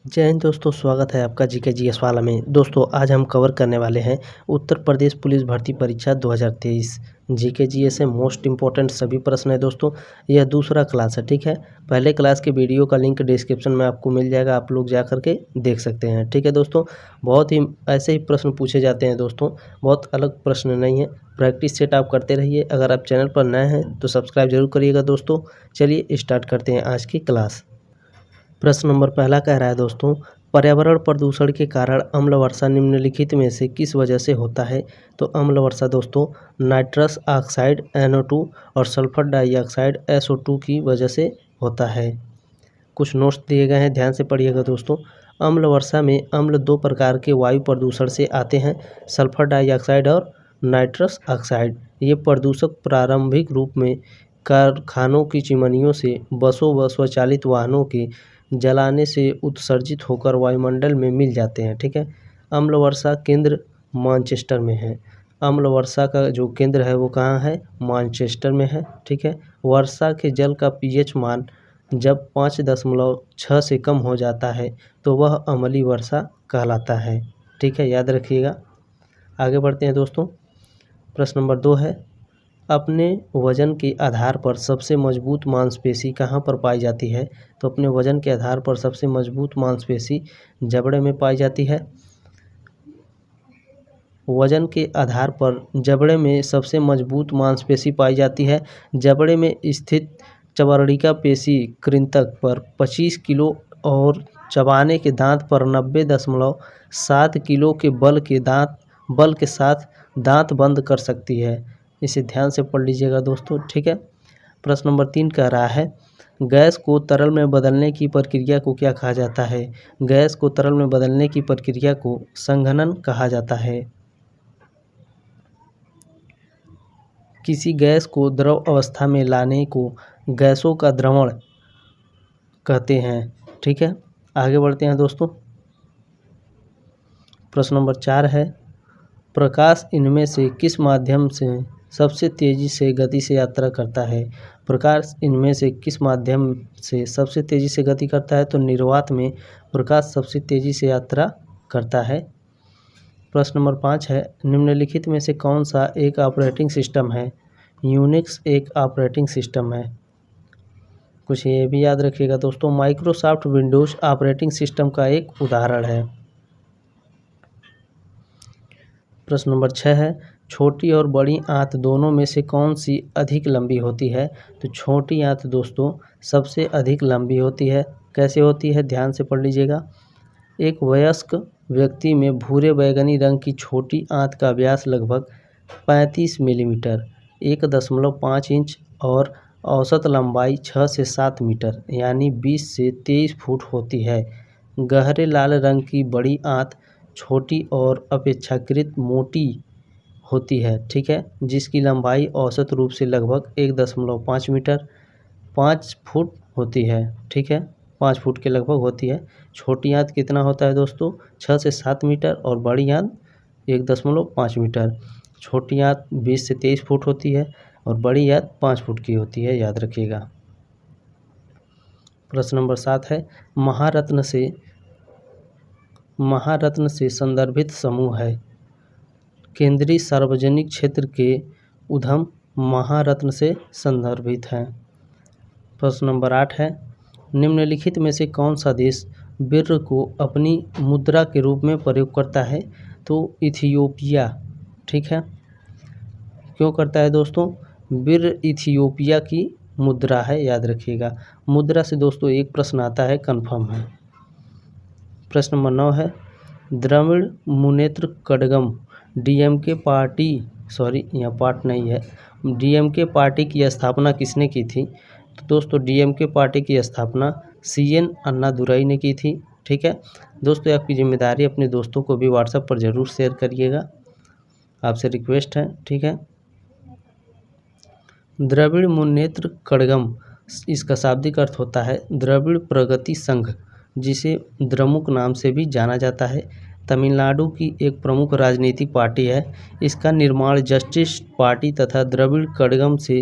जय हिंद दोस्तों, स्वागत है आपका जीके जीएस वाला में। दोस्तों आज हम कवर करने वाले हैं उत्तर प्रदेश पुलिस भर्ती परीक्षा 2023 जीके जीएस से मोस्ट इम्पोर्टेंट सभी प्रश्न है। दोस्तों यह दूसरा क्लास है, ठीक है। पहले क्लास के वीडियो का लिंक डिस्क्रिप्शन में आपको मिल जाएगा, आप लोग जा करके देख सकते हैं, ठीक है। दोस्तों बहुत ही ऐसे ही प्रश्न पूछे जाते हैं दोस्तों, बहुत अलग प्रश्न नहीं है। प्रैक्टिस सेट आप करते रहिए। अगर आप चैनल पर नए हैं तो सब्सक्राइब जरूर करिएगा। दोस्तों चलिए स्टार्ट करते हैं आज की क्लास। प्रश्न नंबर पहला कह रहा है दोस्तों, पर्यावरण प्रदूषण के कारण अम्ल वर्षा निम्नलिखित में से किस वजह से होता है। तो अम्ल वर्षा दोस्तों नाइट्रस ऑक्साइड NO2 और सल्फर डाइऑक्साइड SO2 की वजह से होता है। कुछ नोट्स दिए गए हैं, ध्यान से पढ़िएगा दोस्तों। अम्ल वर्षा में अम्ल दो प्रकार के वायु प्रदूषण से आते हैं, सल्फर डाइऑक्साइड और नाइट्रस ऑक्साइड। ये प्रदूषक प्रारंभिक रूप में कारखानों की चिमनियों से, बसों व स्वचालित वाहनों के जलाने से उत्सर्जित होकर वायुमंडल में मिल जाते हैं, ठीक है। अम्ल वर्षा केंद्र मानचेस्टर में है। अम्ल वर्षा का जो केंद्र है वो कहाँ है, मानचेस्टर में है, ठीक है। वर्षा के जल का pH मान जब 5.6 से कम हो जाता है तो वह अम्लीय वर्षा कहलाता है, ठीक है, याद रखिएगा। आगे बढ़ते हैं दोस्तों। प्रश्न नंबर 2 है, अपने वजन के आधार पर सबसे मजबूत मांसपेशी कहाँ पर पाई जाती है। तो अपने वजन के आधार पर सबसे मजबूत मांसपेशी जबड़े में पाई जाती है। वजन के आधार पर जबड़े में सबसे मजबूत मांसपेशी पाई जाती है। जबड़े में स्थित चवर्णिका पेशी कृंतक पर 25 किलो और चबाने के दांत पर 90.7 किलो के बल के साथ दांत बंद कर सकती है। इसे ध्यान से पढ़ लीजिएगा दोस्तों, ठीक है। प्रश्न नंबर 3 कह रहा है, गैस को तरल में बदलने की प्रक्रिया को क्या कहा जाता है। गैस को तरल में बदलने की प्रक्रिया को संघनन कहा जाता है। किसी गैस को द्रव अवस्था में लाने को गैसों का द्रवण कहते हैं, ठीक है। आगे बढ़ते हैं दोस्तों। प्रश्न नंबर 4 है, प्रकाश इनमें से किस माध्यम से सबसे तेजी से गति से यात्रा करता है। प्रकाश इनमें से किस माध्यम से सबसे तेजी से गति करता है। तो निर्वात में प्रकाश सबसे तेजी से यात्रा करता है। प्रश्न नंबर 5 है, निम्नलिखित में से कौन सा एक ऑपरेटिंग सिस्टम है। यूनिक्स एक ऑपरेटिंग सिस्टम है। कुछ ये भी याद रखिएगा दोस्तों, माइक्रोसॉफ्ट विंडोज ऑपरेटिंग सिस्टम का एक उदाहरण है। प्रश्न नंबर 6 है, छोटी और बड़ी आंत दोनों में से कौन सी अधिक लंबी होती है। तो छोटी आंत दोस्तों सबसे अधिक लंबी होती है। कैसे होती है, ध्यान से पढ़ लीजिएगा। एक वयस्क व्यक्ति में भूरे बैगनी रंग की छोटी आंत का व्यास लगभग 35 मिलीमीटर 1.5 इंच और औसत लंबाई 6 से 7 मीटर यानी 20 से 23 फुट होती है। गहरे लाल रंग की बड़ी आंत छोटी और अपेक्षाकृत मोटी होती है, ठीक है, जिसकी लंबाई औसत रूप से लगभग 1.5 मीटर 5 फुट होती है, ठीक है, 5 फुट के लगभग होती है। छोटी आंत कितना होता है दोस्तों, 6 से 7 मीटर और बड़ी आंत 1.5 मीटर। छोटी आंत 20 से 23 फुट होती है और बड़ी आंत 5 फुट की होती है, याद रखिएगा। प्रश्न नंबर 7 है, महारत्न से संदर्भित समूह है। केंद्रीय सार्वजनिक क्षेत्र के उद्यम महारत्न से संदर्भित हैं। प्रश्न नंबर 8 है, निम्नलिखित में से कौन सा देश बिर्र को अपनी मुद्रा के रूप में प्रयोग करता है। तो इथियोपिया, ठीक है। क्यों करता है दोस्तों, बिर्र इथियोपिया की मुद्रा है, याद रखिएगा। मुद्रा से दोस्तों एक प्रश्न आता है, कन्फर्म है। प्रश्न नंबर 9 है, द्रविड़ मुनेत्र कड़गम DMK पार्टी यहाँ पार्ट नहीं है, DMK पार्टी की स्थापना किसने की थी। तो दोस्तों DMK पार्टी की स्थापना CN अन्नादुराई ने की थी, ठीक है। दोस्तों आपकी जिम्मेदारी अपने दोस्तों को भी व्हाट्सएप पर ज़रूर शेयर करिएगा, आपसे रिक्वेस्ट है, ठीक है। द्रविड़ मुनेत्र कड़गम, इसका शाब्दिक अर्थ होता है द्रविड़ प्रगति संघ, जिसे द्रमुक नाम से भी जाना जाता है। तमिलनाडु की एक प्रमुख राजनीतिक पार्टी है। इसका निर्माण जस्टिस पार्टी तथा द्रविड़ कड़गम से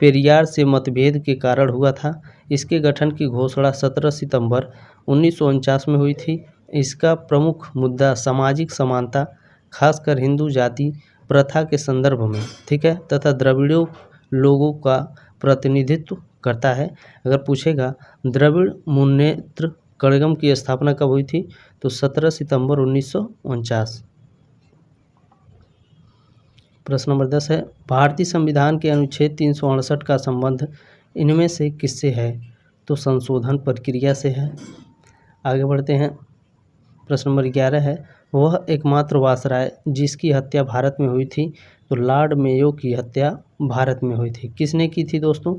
पेरियार से मतभेद के कारण हुआ था। इसके गठन की घोषणा 17 सितंबर 1949 में हुई थी। इसका प्रमुख मुद्दा सामाजिक समानता, खासकर हिंदू जाति प्रथा के संदर्भ में, ठीक है, तथा द्रविड़ों लोगों का प्रतिनिधित्व करता है। अगर पूछेगा द्रविड़ मुन्नेत्र कड़गम की स्थापना कब हुई थी, तो 17 सितंबर 1949। प्रश्न नंबर 10 है, भारतीय संविधान के अनुच्छेद 368 का संबंध इनमें से किससे है, तो संशोधन प्रक्रिया से है। आगे बढ़ते हैं। प्रश्न नंबर 11 है, वह एकमात्र वायसराय जिसकी हत्या भारत में हुई थी, तो लॉर्ड मेयो की हत्या भारत में हुई थी। किसने की थी दोस्तों,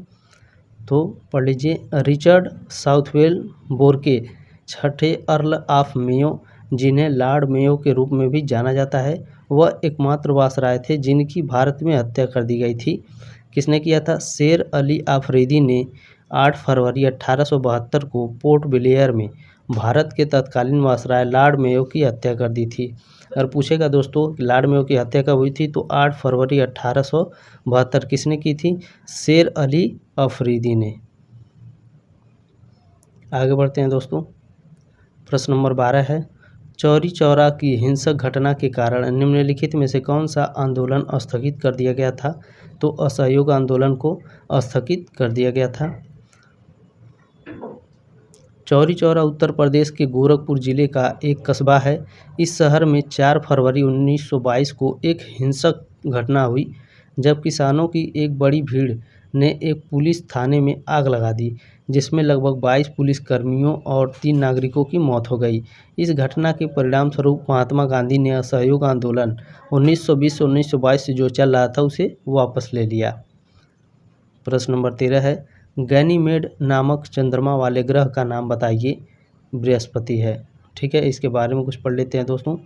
तो पढ़ लीजिए, रिचर्ड साउथवेल बोरके, छठे अर्ल ऑफ मेयो, जिन्हें लॉर्ड मेयो के रूप में भी जाना जाता है, वह एकमात्र वायसराय थे जिनकी भारत में हत्या कर दी गई थी। किसने किया था, शेर अली आफरीदी ने 8 फरवरी 1872 को पोर्ट ब्लेयर में भारत के तत्कालीन वायसराय लॉर्ड मेयो की हत्या कर दी थी। अगर पूछेगा दोस्तों लॉर्ड मेयो की हत्या कब हुई थी, तो 8 फरवरी 1872 किसने की थी, शेर अली अफरीदी ने। आगे बढ़ते हैं दोस्तों। प्रश्न नंबर 12 है, चौरी चौरा की हिंसक घटना के कारण निम्नलिखित में से कौन सा आंदोलन स्थगित कर दिया गया था, तो असहयोग आंदोलन को स्थगित कर दिया गया था। चौरी चौरा उत्तर प्रदेश के गोरखपुर जिले का एक कस्बा है। इस शहर में 4 फरवरी 1922 को एक हिंसक घटना हुई जब किसानों की एक बड़ी भीड़ ने एक पुलिस थाने में आग लगा दी, जिसमें लगभग 22 पुलिसकर्मियों और 3 नागरिकों की मौत हो गई। इस घटना के परिणाम स्वरूप महात्मा गांधी ने असहयोग आंदोलन 1920 से 1922 से जो चल रहा था उसे वापस ले लिया। प्रश्न नंबर 13 है, गैनीमेड नामक चंद्रमा वाले ग्रह का नाम बताइए। बृहस्पति है, ठीक है, इसके बारे में कुछ पढ़ लेते हैं दोस्तों।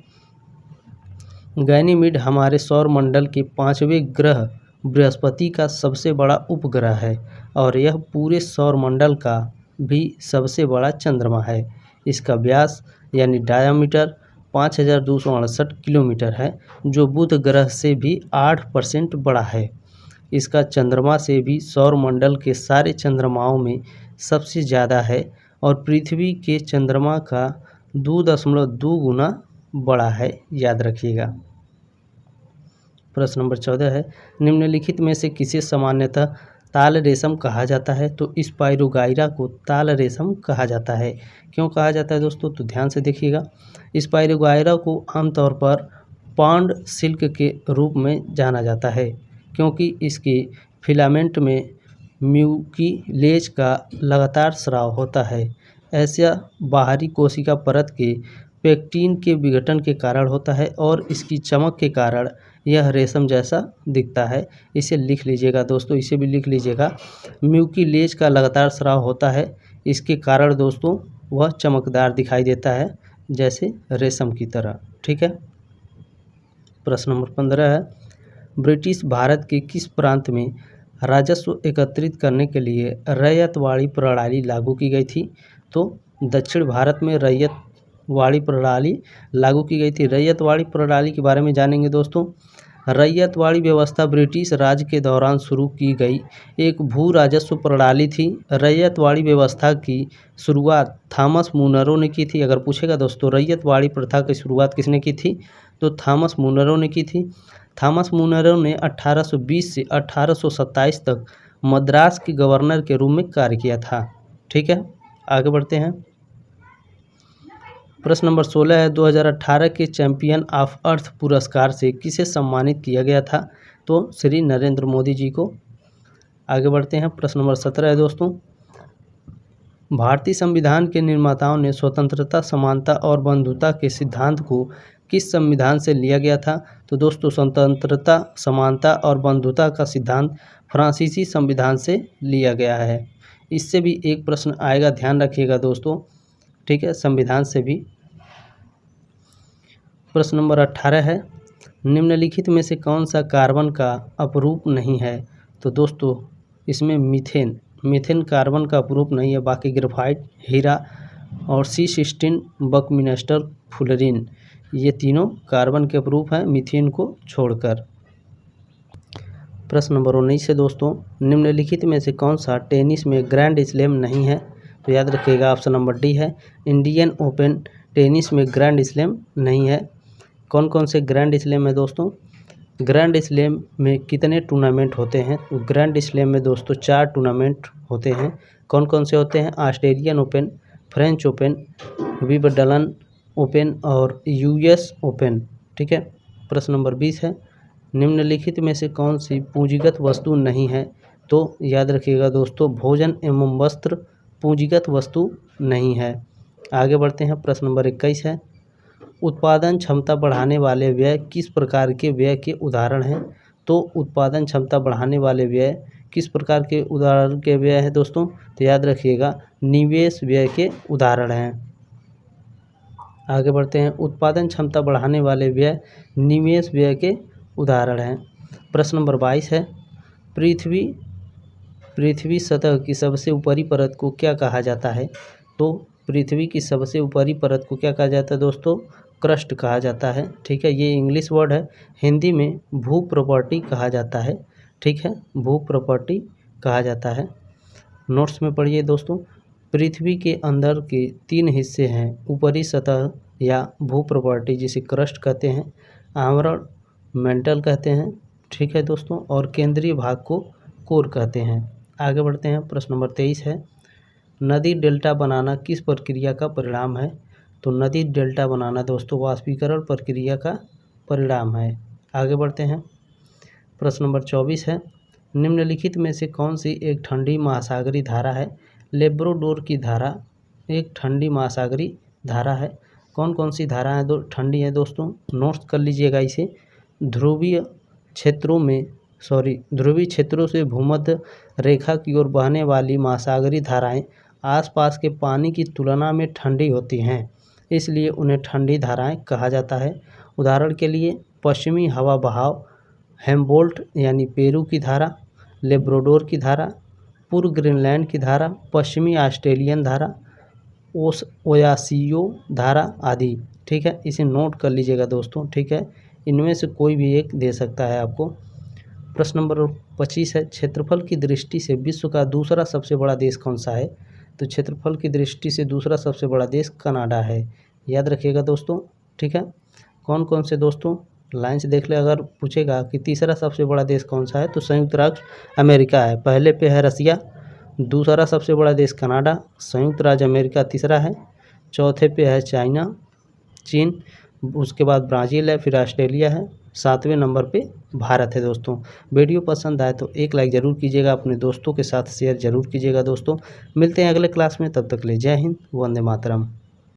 गैनीमेड हमारे सौर मंडल के 5वें ग्रह बृहस्पति का सबसे बड़ा उपग्रह है और यह पूरे सौर मंडल का भी सबसे बड़ा चंद्रमा है। इसका व्यास यानी डायामीटर 5268 किलोमीटर है, जो बुध ग्रह से भी 8% बड़ा है। इसका चंद्रमा से भी सौर मंडल के सारे चंद्रमाओं में सबसे ज़्यादा है और पृथ्वी के चंद्रमा का 2.2 गुना बड़ा है, याद रखिएगा। प्रश्न नंबर 14 है, निम्नलिखित में से किसे सामान्यतः ताल रेशम कहा जाता है, तो स्पाइरोगाइरा को ताल रेशम कहा जाता है। क्यों कहा जाता है दोस्तों, तो ध्यान से देखिएगा। स्पाइरोगाइरा को आमतौर पर पॉन्ड सिल्क के रूप में जाना जाता है क्योंकि इसके फिलामेंट में म्यूकिलेज का लगातार स्राव होता है। ऐसा बाहरी कोशिका परत के पेक्टिन के विघटन के कारण होता है और इसकी चमक के कारण यह रेशम जैसा दिखता है। इसे लिख लीजिएगा दोस्तों, इसे भी लिख लीजिएगा। म्यूकिलेज का लगातार स्राव होता है, इसके कारण दोस्तों वह चमकदार दिखाई देता है जैसे रेशम की तरह, ठीक है। प्रश्न नंबर 15 है, ब्रिटिश भारत के किस प्रांत में राजस्व एकत्रित करने के लिए रैयतवाड़ी प्रणाली लागू की गई थी, तो दक्षिण भारत में रैयतवाड़ी प्रणाली लागू की गई थी। रैयतवाड़ी प्रणाली के बारे में जानेंगे दोस्तों। रैयतवाड़ी व्यवस्था ब्रिटिश राज के दौरान शुरू की गई एक भू राजस्व प्रणाली थी। रैयतवाड़ी व्यवस्था की शुरुआत थॉमस मुनरो ने की थी। अगर पूछेगा दोस्तों रैयतवाड़ी प्रथा की शुरुआत किसने की थी, तो थॉमस मुनरो ने की थी। थॉमस मुनरो ने 1820 से 1827 तक मद्रास के गवर्नर के रूप में कार्य किया था, ठीक है। आगे बढ़ते हैं। प्रश्न नंबर 16 है, 2018 के चैंपियन ऑफ अर्थ पुरस्कार से किसे सम्मानित किया गया था, तो श्री नरेंद्र मोदी जी को। आगे बढ़ते हैं। प्रश्न नंबर 17 है दोस्तों, भारतीय संविधान के निर्माताओं ने स्वतंत्रता, समानता और बंधुता के सिद्धांत को किस संविधान से लिया गया था, तो दोस्तों स्वतंत्रता, समानता और बंधुता का सिद्धांत फ्रांसीसी संविधान से लिया गया है। इससे भी एक प्रश्न आएगा, ध्यान रखिएगा दोस्तों, ठीक है, संविधान से भी। प्रश्न नंबर 18 है, निम्नलिखित में से कौन सा कार्बन का अपरूप नहीं है, तो दोस्तों इसमें मीथेन कार्बन का अपरूप नहीं है। बाकी ग्रेफाइट, हीरा और C16, बकमिंस्टर, फुलरिन, ये तीनों कार्बन के अपरूप हैं मीथेन को छोड़कर। प्रश्न नंबर 19 है दोस्तों, निम्नलिखित में से कौन सा टेनिस में ग्रैंड स्लैम नहीं है? तो याद रखिएगा ऑप्शन नंबर डी है, इंडियन ओपन टेनिस में ग्रैंड स्लैम नहीं है। कौन कौन से ग्रैंड स्लैम है दोस्तों? ग्रैंड स्लैम में कितने टूर्नामेंट होते हैं? तो ग्रैंड स्लैम में दोस्तों 4 टूर्नामेंट होते हैं। कौन कौन से होते हैं? Australian open, French open, Wimbledon open और यूएस ओपन। ठीक है। प्रश्न नंबर 20 है, निम्नलिखित में से कौन सी पूंजीगत वस्तु नहीं है? तो याद रखिएगा दोस्तों, भोजन एवं वस्त्र पूंजीगत वस्तु नहीं है। आगे बढ़ते हैं। प्रश्न नंबर 21 है, उत्पादन क्षमता बढ़ाने वाले व्यय किस प्रकार के व्यय के उदाहरण हैं? तो उत्पादन क्षमता बढ़ाने वाले व्यय किस प्रकार के उदाहरण के व्यय हैं दोस्तों? तो याद रखिएगा, निवेश व्यय के उदाहरण हैं। आगे बढ़ते हैं। उत्पादन क्षमता बढ़ाने वाले व्यय निवेश व्यय के उदाहरण हैं। प्रश्न नंबर 22 है, पृथ्वी सतह की सबसे ऊपरी परत को क्या कहा जाता है? तो पृथ्वी की सबसे ऊपरी परत को क्या कहा जाता है दोस्तों? क्रस्ट कहा जाता है। ठीक है, ये इंग्लिश वर्ड है। हिंदी में भू प्रॉपर्टी कहा जाता है। ठीक है, भू प्रॉपर्टी कहा जाता है। नोट्स में पढ़िए दोस्तों, पृथ्वी के अंदर के 3 हिस्से हैं, ऊपरी सतह या भू प्रॉपर्टी जिसे क्रस्ट कहते हैं, आवरण मेंटल कहते हैं। ठीक है दोस्तों, और केंद्रीय भाग को कोर कहते हैं। आगे बढ़ते हैं। प्रश्न नंबर 23 है, नदी डेल्टा बनाना किस प्रक्रिया का परिणाम है? तो नदी डेल्टा बनाना दोस्तों वाष्पीकरण प्रक्रिया का परिणाम है। आगे बढ़ते हैं। प्रश्न नंबर 24 है, निम्नलिखित में से कौन सी एक ठंडी महासागरीय धारा है? लेब्राडोर की धारा एक ठंडी महासागरीय धारा है। कौन कौन सी धाराएं ठंडी है दोस्तों? नोट्स कर लीजिएगा इसे। ध्रुवीय क्षेत्रों से भूमध्य रेखा की ओर बहने वाली महासागरीय धाराएं आसपास के पानी की तुलना में ठंडी होती हैं, इसलिए उन्हें ठंडी धाराएं कहा जाता है। उदाहरण के लिए पश्चिमी हवा बहाव, हेम्बोल्ट यानी पेरू की धारा, लेब्राडोर की धारा, पूर्व ग्रीनलैंड की धारा, पश्चिमी ऑस्ट्रेलियन धारा, ओयासियो धारा आदि। ठीक है, इसे नोट कर लीजिएगा दोस्तों। ठीक है, इनमें से कोई भी एक दे सकता है आपको। प्रश्न नंबर 25 है, क्षेत्रफल की दृष्टि से विश्व का दूसरा सबसे बड़ा देश कौन सा है? तो क्षेत्रफल की दृष्टि से दूसरा सबसे बड़ा देश कनाडा है। याद रखिएगा दोस्तों। ठीक है, कौन कौन से दोस्तों लाइन से देख ले। अगर पूछेगा कि तीसरा सबसे बड़ा देश कौन सा है, तो संयुक्त राष्ट्र अमेरिका है। पहले पे है रसिया, दूसरा सबसे बड़ा देश कनाडा, संयुक्त राज्य अमेरिका तीसरा है, चौथे पे है चाइना, चीन, उसके बाद ब्राज़ील है, फिर ऑस्ट्रेलिया है, 7वें नंबर पे भारत है दोस्तों। वीडियो पसंद आए तो एक लाइक ज़रूर कीजिएगा, अपने दोस्तों के साथ शेयर ज़रूर कीजिएगा दोस्तों। मिलते हैं अगले क्लास में, तब तक ले जय हिंद, वंदे मातरम।